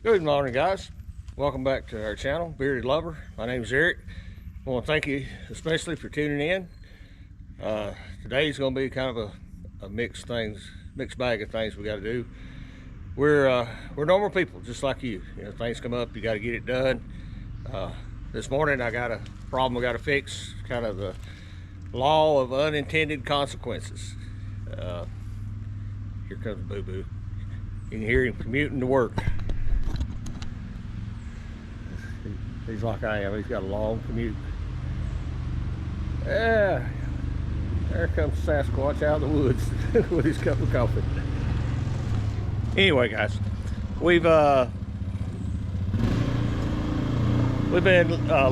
Good morning, guys. Welcome back to our channel, Bearded Lumber. My name is Eric. I want to thank you especially for tuning in. Today's going to be kind of a mixed bag of things we got to do. We're normal people, just like you. You know, things come up, you got to get it done. This morning I got a problem I got to fix, kind of the law of unintended consequences. Here comes Boo Boo. You can hear him commuting to work. He's like I am. He's got a long commute. Yeah, there comes Sasquatch out of the woods with his cup of coffee. Anyway, guys, we've been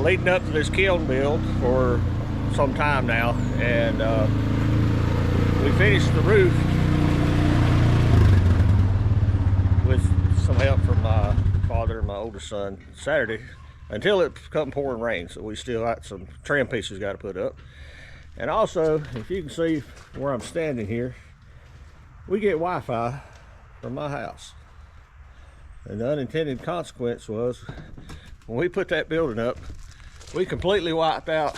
leading up to this kiln build for some time now, and we finished the roof with some help from my father and my oldest son Saturday, until it come pouring rain. So we still got some trim pieces got to put up. And also, if you can see where I'm standing here, we get Wi-Fi from my house. And the unintended consequence was, when we put that building up, we completely wiped out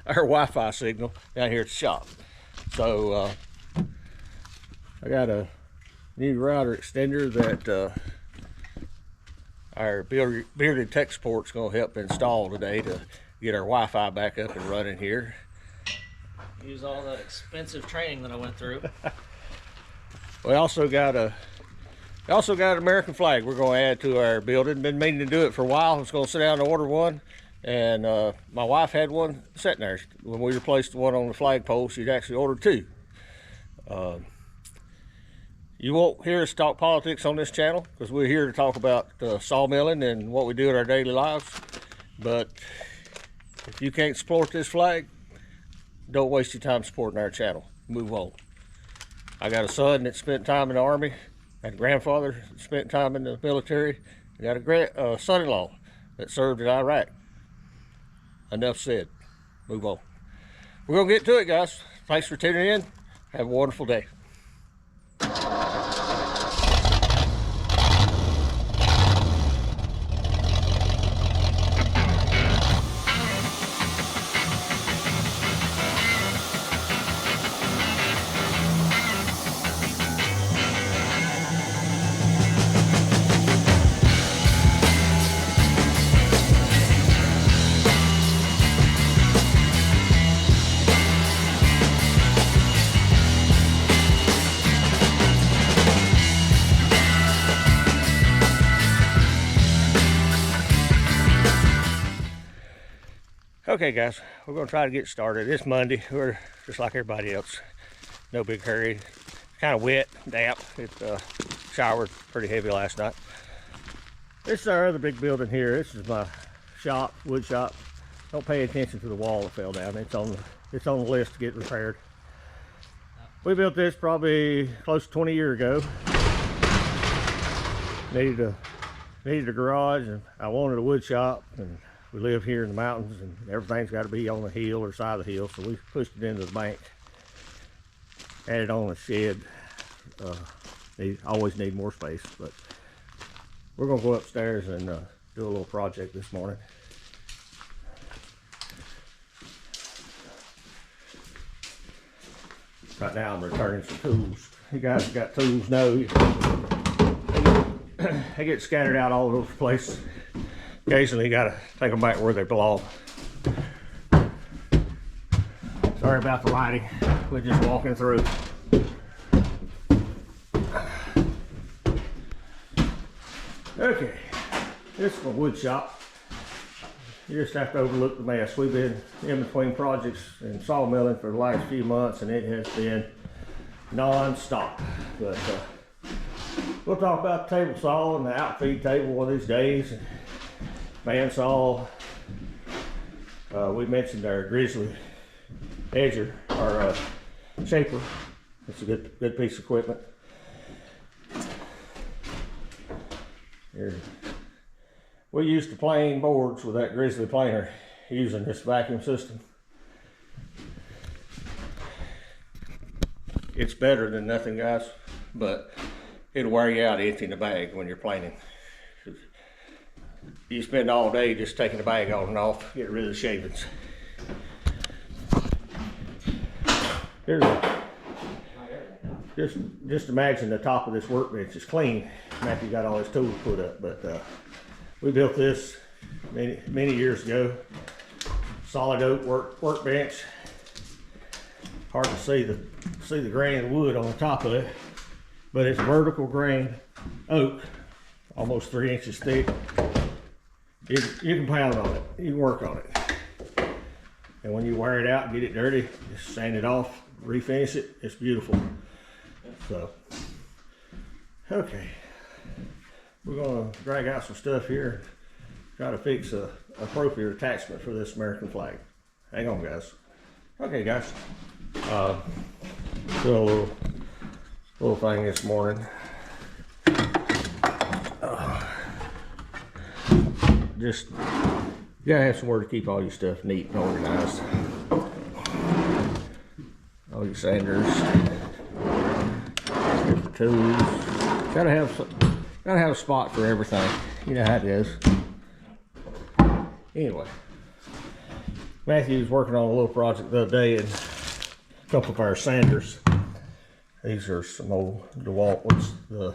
our Wi-Fi signal down here at the shop. So I got a new router extender that our Bearded Tech Support's going to help install today to get our Wi-Fi back up and running here. Use all that expensive training that I went through. We also got an American flag we're going to add to our building. Been meaning to do it for a while. I was going to sit down and order one, and my wife had one sitting there. When we replaced the one on the flagpole, she'd actually ordered two. You won't hear us talk politics on this channel, because we're here to talk about sawmilling and what we do in our daily lives. But if you can't support this flag, don't waste your time supporting our channel. Move on. I got a son that spent time in the Army. I had a grandfather that spent time in the military. I got a son-in-law that served in Iraq. Enough said. Move on. We're going to get to it, guys. Thanks for tuning in. Have a wonderful day. Okay, guys, we're going to try to get started. It's Monday. We're just like everybody else. No big hurry. Kind of wet, damp. It showered pretty heavy last night. This is our other big building here. This is my shop, wood shop. Don't pay attention to the wall that fell down. It's on the list to get repaired. We built this probably close to 20 years ago. Needed a garage, and I wanted a wood shop, and we live here in the mountains, and everything's got to be on the hill or side of the hill, so we pushed it into the bank. Added on a shed. Always need more space, but we're going to go upstairs and do a little project this morning. Right now I'm returning some tools. You guys who got tools know they get scattered out all over the place. Occasionally you gotta take them back where they belong. Sorry about the lighting. We're just walking through. Okay, this is my wood shop. You just have to overlook the mess. We've been in between projects and sawmilling for the last few months, and it has been non-stop. But we'll talk about the table saw and the outfeed table one of these days. Bandsaw. We mentioned our grizzly edger, our shaper. It's a good piece of equipment. Here. We used to plane boards with that grizzly planer using this vacuum system. It's better than nothing, guys, but it'll wear you out emptying the bag when you're planing. you spend all day just taking the bag on and off, getting rid of the shavings. Here's a, just imagine the top of this workbench is clean. Matthew got all his tools put up, but we built this many years ago. Solid oak workbench. Hard to see the grain of wood on the top of it, but it's vertical grain oak, almost 3 inches thick. You can pound on it. You can work on it. And when you wear it out and get it dirty, just sand it off, refinish it. It's beautiful. So, okay, we're gonna drag out some stuff here, try to fix a appropriate attachment for this American flag. Hang on, guys. Okay, guys. Do a little thing this morning. Just you gotta have somewhere to keep all your stuff neat and organized. All your sanders, different tools. Gotta have a spot for everything. You know how it is. Anyway, Matthew was working on a little project the other day, and a couple of our sanders. These are some old DeWalt ones. The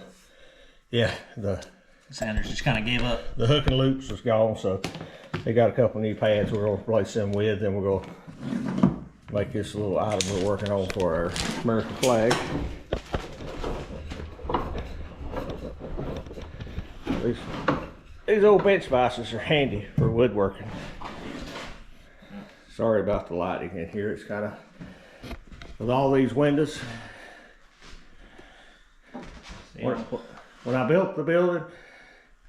Sanders just kind of gave up. The hook and loops is gone, so they got a couple new pads we're gonna replace them with, and we're gonna make this little item we're working on for our American flag. These old bench vices are handy for woodworking. Sorry about the lighting in here. It's kind of, with all these windows. When I built the building,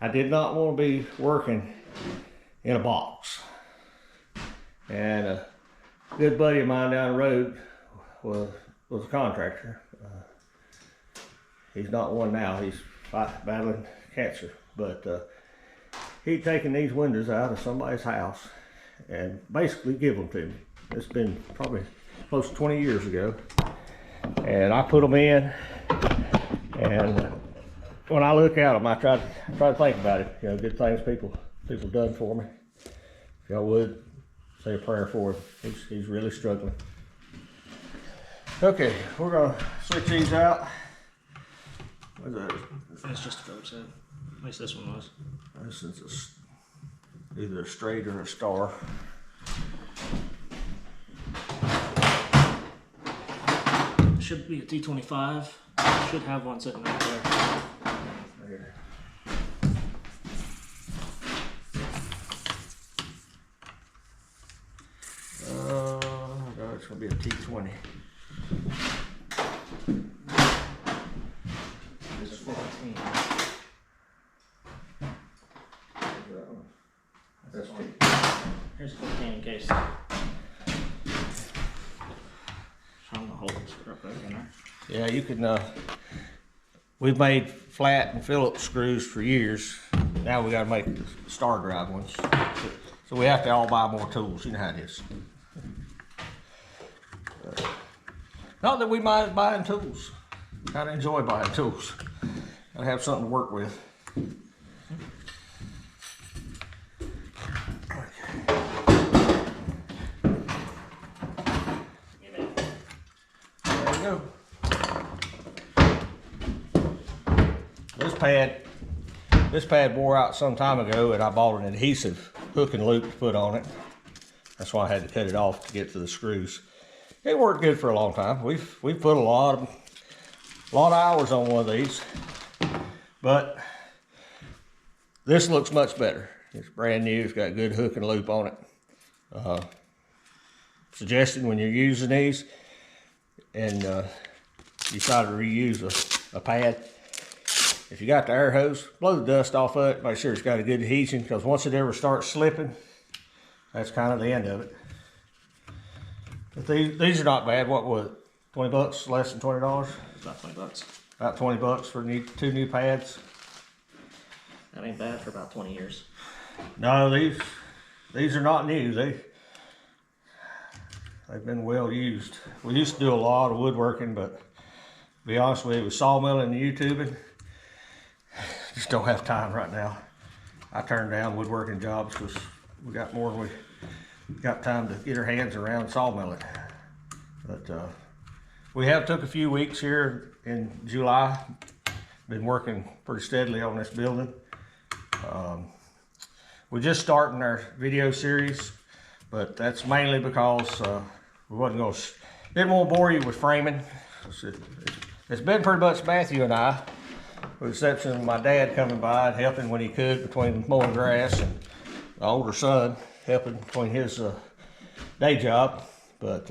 I did not want to be working in a box. And a good buddy of mine down the road was a contractor. He's not one now. He's battling cancer, but he'd taken these windows out of somebody's house and basically give them to me. It's been probably close to 20 years ago, and I put them in, and when I look at them, I try to think about it. You know, good things people done for me. If y'all would say a prayer for him. He's really struggling. Okay, we're gonna switch these out. What's that? It's just a Phillips head. At least this one was. This is either a straight or a star. It should be a T25. Should have one sitting right there. There. No, it's gonna be a T20. This is 14. That's one. Here's 14 in case. I'm gonna hold this real quick in there. Yeah, you can. We've made flat and Phillips screws for years. Now we got to make star drive ones. So we have to all buy more tools. You know how it is. Not that we mind buying tools. Kind of enjoy buying tools. Gotta have something to work with. There we go. This pad wore out some time ago, and I bought an adhesive hook and loop to put on it. That's why I had to cut it off to get to the screws. It worked good for a long time. We've put a lot of hours on one of these, but this looks much better. It's brand new. It's got a good hook and loop on it. Suggested when you're using these and you try to reuse a pad, if you got the air hose, blow the dust off of it. Make sure it's got a good adhesion, because once it ever starts slipping, that's kind of the end of it. But these are not bad. What was it? 20 bucks, less than $20? It's about 20 bucks. About 20 bucks for two new pads. That ain't bad for about 20 years. No, these are not new. They've been well used. We used to do a lot of woodworking, but to be honest with you, with sawmilling and YouTubing, just don't have time right now. I turned down woodworking jobs because we got more than we got time to get our hands around sawmilling. But we have took a few weeks here in July. Been working pretty steadily on this building. We're just starting our video series, but that's mainly because we wasn't going to, didn't want to bore you with framing. It's been pretty much Matthew and I, with the exception of my dad coming by and helping when he could between mowing grass, and the older son helping between his day job. But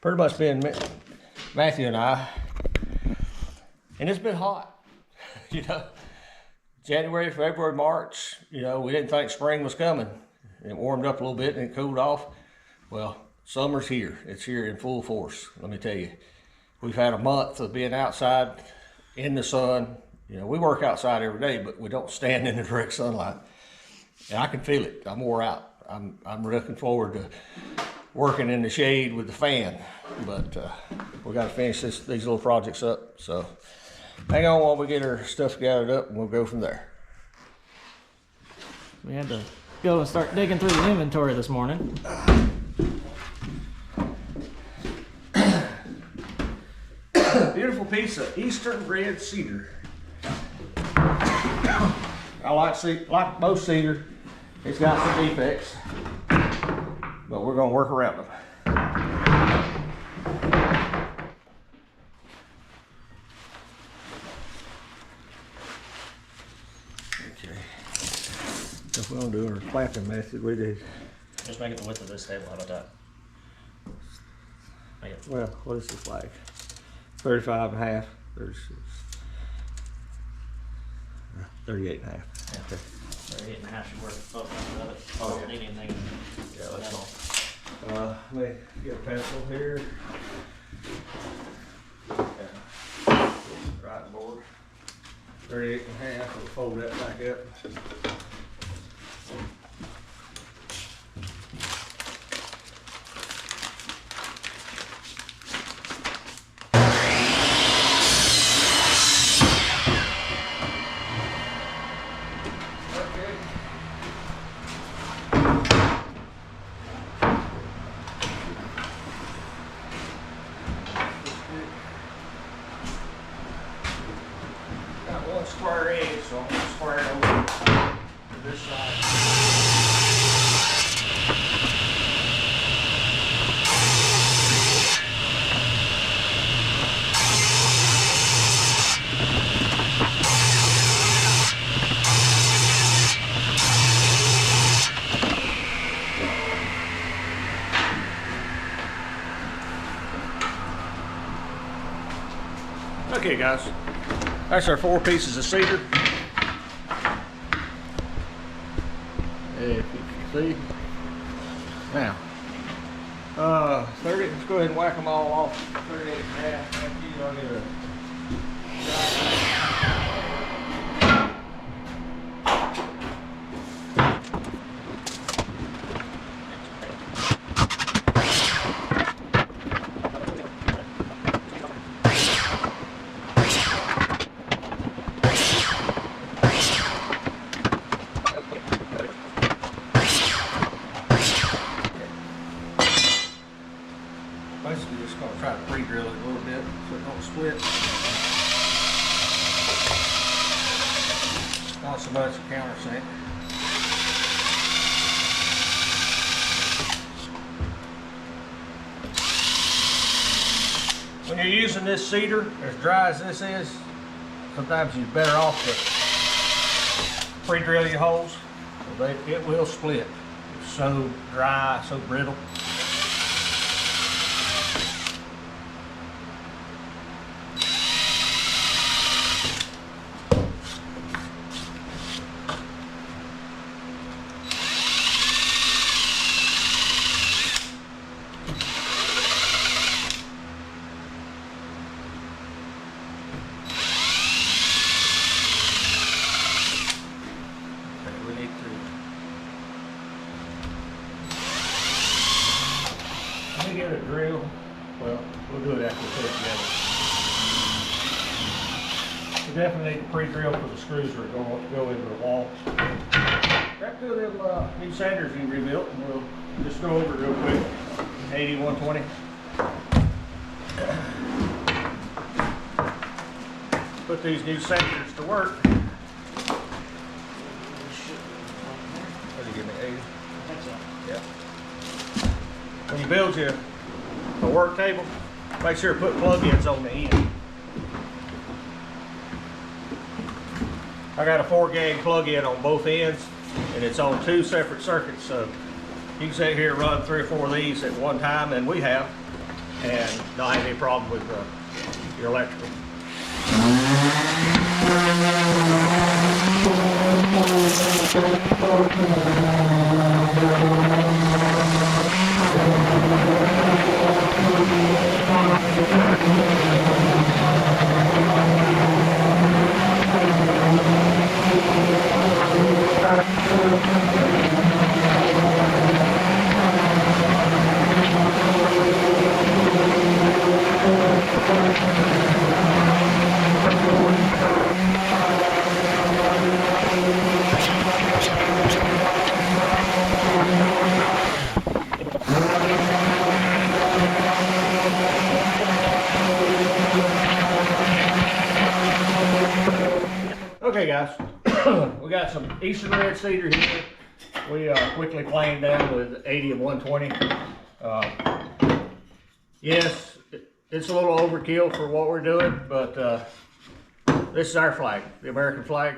pretty much been Matthew and I, and it's been hot, you know. January, February, March, you know, we didn't think spring was coming. It warmed up a little bit and it cooled off. Well, summer's here. It's here in full force, let me tell you. We've had a month of being outside in the sun. You know, we work outside every day, but we don't stand in the direct sunlight. And I can feel it. I'm wore out. I'm looking forward to working in the shade with the fan, but we got to finish these little projects up. So hang on while we get our stuff gathered up, and we'll go from there. We had to go and start digging through the inventory this morning. Beautiful piece of eastern red cedar. I like most cedar. It's got some defects, but we're gonna work around them. Okay. If we're gonna do our clapping method, we do. Just make it the width of this table. How about that? Make it. Well, what is this like? 35 and a half, 36, 38 and a half. Yeah. Okay. 38 and a half should work both ends of it. Oh, Don't yeah. need anything. Yeah, that's all. Let me get a pencil here. Right board. 38 and a half, we'll fold that back up. Got one square edge, so I'm going to square it over to this side. Okay, guys. That's our 4 pieces of cedar. If you can see. Now, 30, let's go ahead and whack them all off. 38 and a half. After you, I'll get a basically just going to try to pre-drill it a little bit so it don't split. Not so much a countersink. When you're using this cedar, as dry as this is, sometimes you're better off to pre-drill your holes. It will split. It's so dry, so brittle. Let me get a drill. Well, we'll do it after we put it together. We definitely need to pre-drill for the screws that are going to go into the wall. Grab two of them new Sanders you rebuilt, and we'll just go over it real quick. 80, 120. Put these new Sanders to work. What did you give me, 80? I think so. Yeah. When you build your a work table, make sure to put plug-ins on the end. I got a 4-gang plug-in on both ends, and it's on 2 separate circuits, so you can sit here and run 3 or 4 of these at one time, and we have, and not have any problem with your electrical. Okay guys, we got some Eastern Red Cedar here. We quickly planed down with 80 and 120. Yes, it's a little overkill for what we're doing, but this is our flag, the American flag.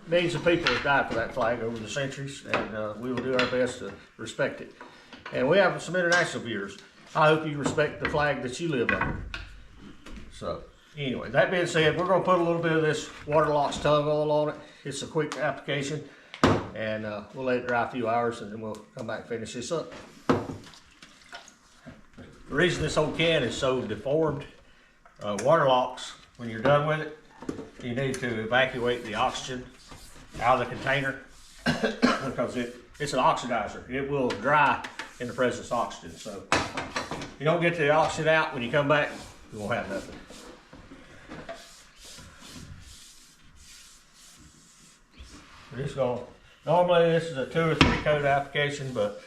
Millions of people have died for that flag over the centuries, and we will do our best to respect it. And we have some international viewers. I hope you respect the flag that you live under. So, anyway, that being said, we're going to put a little bit of this Waterlox tongue oil on it. It's a quick application, and we'll let it dry a few hours, and then we'll come back and finish this up. The reason this old can is so deformed, Waterlox, when you're done with it, you need to evacuate the oxygen out of the container because it's an oxidizer. It will dry in the presence of oxygen. So if you don't get the oxygen out when you come back, you won't have nothing. Normally this is a 2 or 3 coat application, but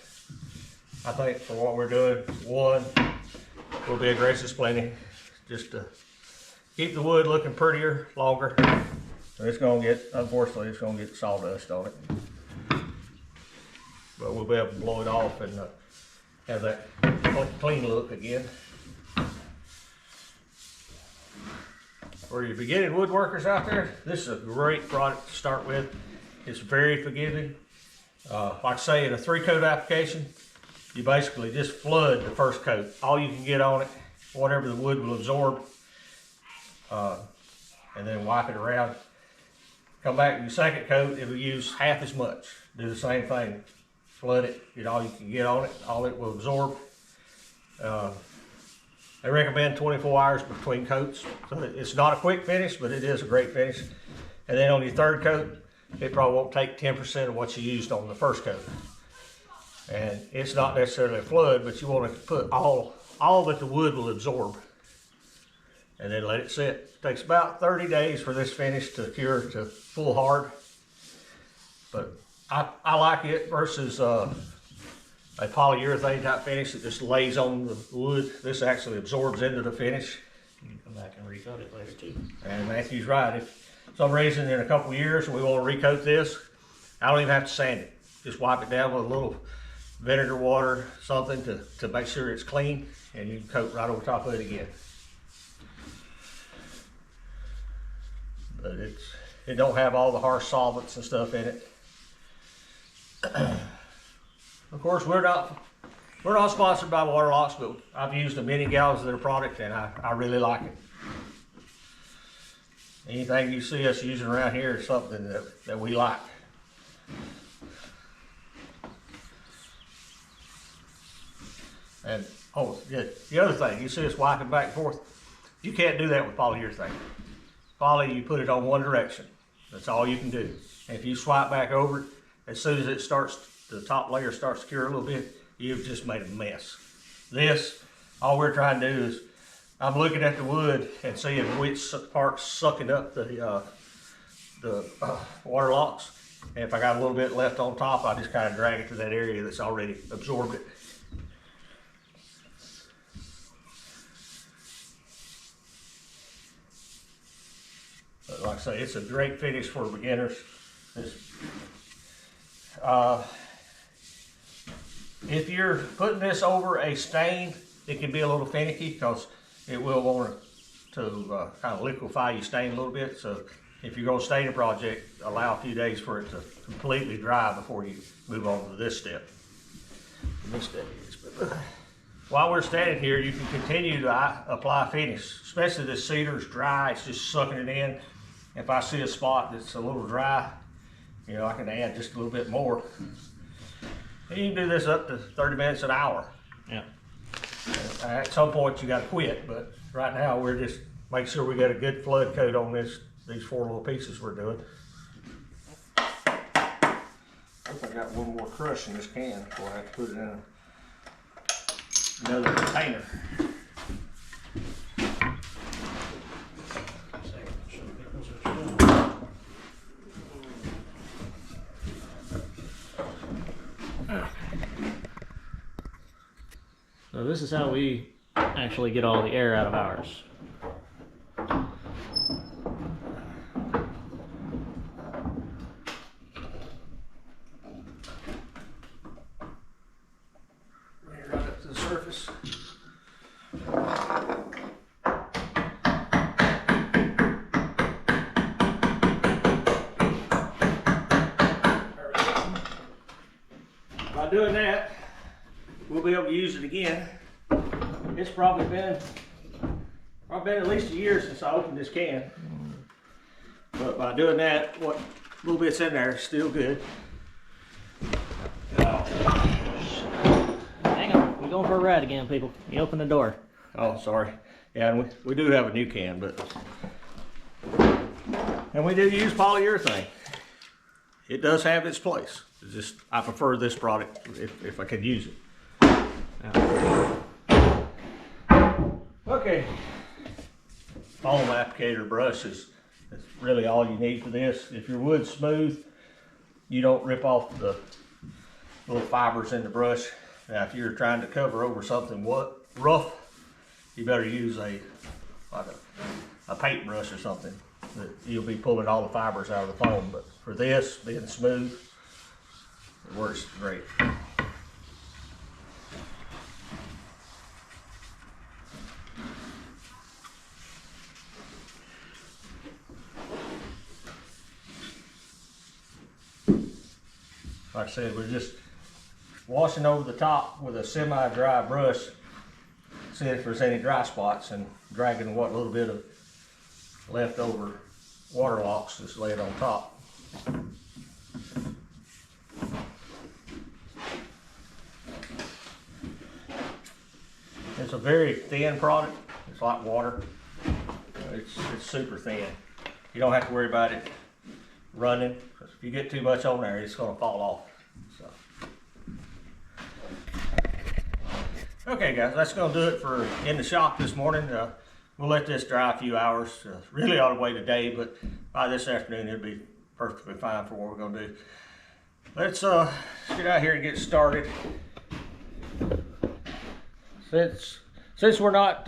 I think for what we're doing, 1 will be a gracious plenty, just to keep the wood looking prettier, longer. It's gonna get, unfortunately, it's gonna get sawdust on it. But we'll be able to blow it off and have that clean look again. For your beginning woodworkers out there, this is a great product to start with. It's very forgiving. Like I say, in a 3-coat application, you basically just flood the first coat. All you can get on it, whatever the wood will absorb, and then wipe it around. Come back to your 2nd coat, it will use half as much. Do the same thing. Flood it, get all you can get on it, all it will absorb. I recommend 24 hours between coats. So it's not a quick finish, but it is a great finish. And then on your 3rd coat, it probably won't take 10% of what you used on the 1st coat. And it's not necessarily a flood, but you want to put all that the wood will absorb. And then let it sit. It takes about 30 days for this finish to cure to full hard. But I like it versus a polyurethane type finish that just lays on the wood. This actually absorbs into the finish. You can come back and recoat it later too. And Matthew's right. If for some reason in a couple of years we want to recoat this, I don't even have to sand it. Just wipe it down with a little vinegar water, something to make sure it's clean, and you can coat right over top of it again. But it don't have all the harsh solvents and stuff in it. Of course, we're not sponsored by Waterlox, but I've used many gallons of their product, and I really like it. Anything you see us using around here is something that we like. And oh, yeah, the other thing, you see us wiping back and forth. You can't do that with polyurethane. Poly, you put it on one direction. That's all you can do. And if you swipe back over it, as soon as it starts, the top layer starts to cure a little bit, you've just made a mess. This, all we're trying to do is, I'm looking at the wood and seeing which part's sucking up the Waterlox, And if I got a little bit left on top, I just kind of drag it to that area that's already absorbed it. But like I say, it's a great finish for beginners. If you're putting this over a stain, it can be a little finicky because it will want to kind of liquefy your stain a little bit. So if you're going to stain a project, allow a few days for it to completely dry before you move on to this step. While we're standing here, you can continue to apply finish, especially this cedar is dry, it's just sucking it in. If I see a spot that's a little dry, you know, I can add just a little bit more. And you can do this up to 30 minutes an hour. Yeah. At some point you got to quit, but right now we're just make sure we got a good flood coat on these 4 little pieces we're doing. I think I got one more crush in this can before I have to put it in another container. So this is how we actually get all the air out of ours. Right up to the surface. By doing that, we'll be able to use it again. It's probably been at least a year since I opened this can. But by doing that, what little bit's in there is still good. Hang on, we're going for a ride again, people. You open the door. Oh, sorry. Yeah, and we do have a new can, and we do use polyurethane. It does have its place. It's just I prefer this product if I could use it. Okay. Foam applicator brush is really all you need for this. If your wood's smooth, you don't rip off the little fibers in the brush. Now, if you're trying to cover over something rough, you better use like a paintbrush or something. You'll be pulling all the fibers out of the foam. But for this, being smooth, it works great. Like I said, we're just washing over the top with a semi-dry brush, see if there's any dry spots, and dragging what little bit of leftover Waterlox, just lay it on top. It's a very thin product. It's like water. It's super thin. You don't have to worry about it running. If you get too much on there, it's going to fall off. Okay guys, that's going to do it for in the shop this morning. We'll let this dry a few hours. Really ought to wait a day, but by this afternoon it'll be perfectly fine for what we're going to do. Let's get out here and get started. Since we're not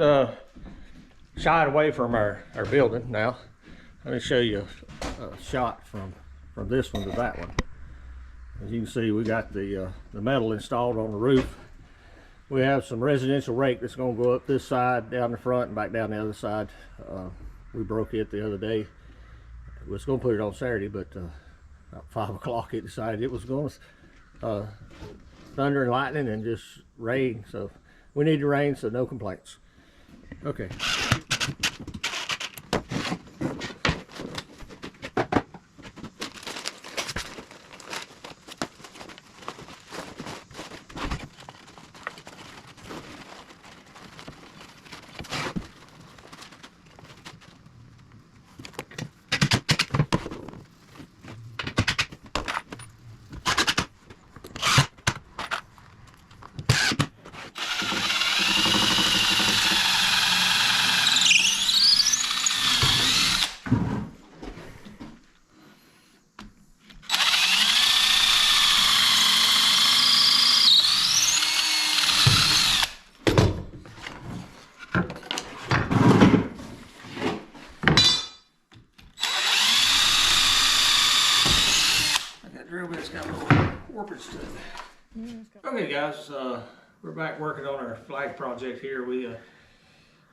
shied away from our building now, let me show you a shot from this one to that one. As you can see, we got the metal installed on the roof. We have some residential rake that's going to go up this side, down the front, and back down the other side. We broke it the other day. We was going to put it on Saturday, but about 5 o'clock it decided it was going to thunder and lightning and just rain. So we need the rain, so no complaints. Okay. Okay guys, we're back working on our flag project here. We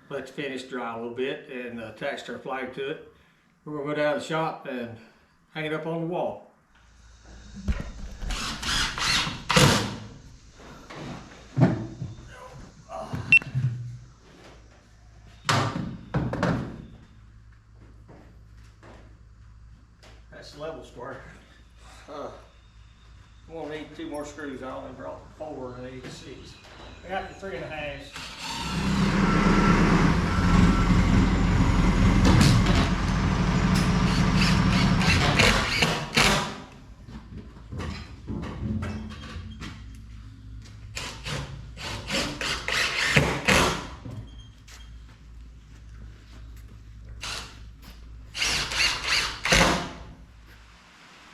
let the finish dry a little bit and attached our flag to it. We're gonna go down to the shop and hang it up on the wall. That's the level square. We're gonna need 2 more screws. I only brought 4 and I need 6. I got the 3.5.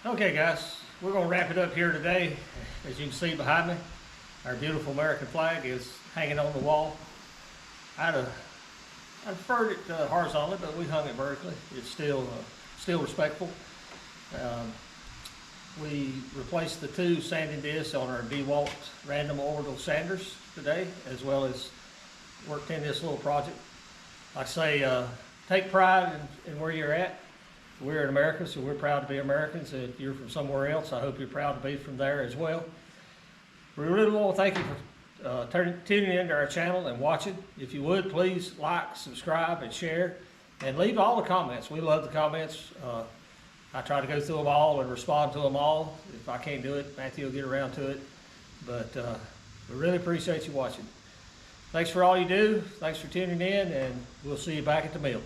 Okay guys, we're going to wrap it up here today. As you can see behind me, our beautiful American flag is hanging on the wall. I preferred it horizontally, but we hung it vertically. It's still respectful. We replaced the 2 sanding discs on our DeWalt random Orbital Sanders today, as well as worked in this little project. Like I say, take pride in where you're at. We're in America, so we're proud to be Americans. If you're from somewhere else, I hope you're proud to be from there as well. We really want to thank you for tuning into our channel and watching. If you would, please like, subscribe, and share, and leave all the comments. We love the comments. I try to go through them all and respond to them all. If I can't do it, Matthew will get around to it. But we really appreciate you watching. Thanks for all you do. Thanks for tuning in, and we'll see you back at the mill.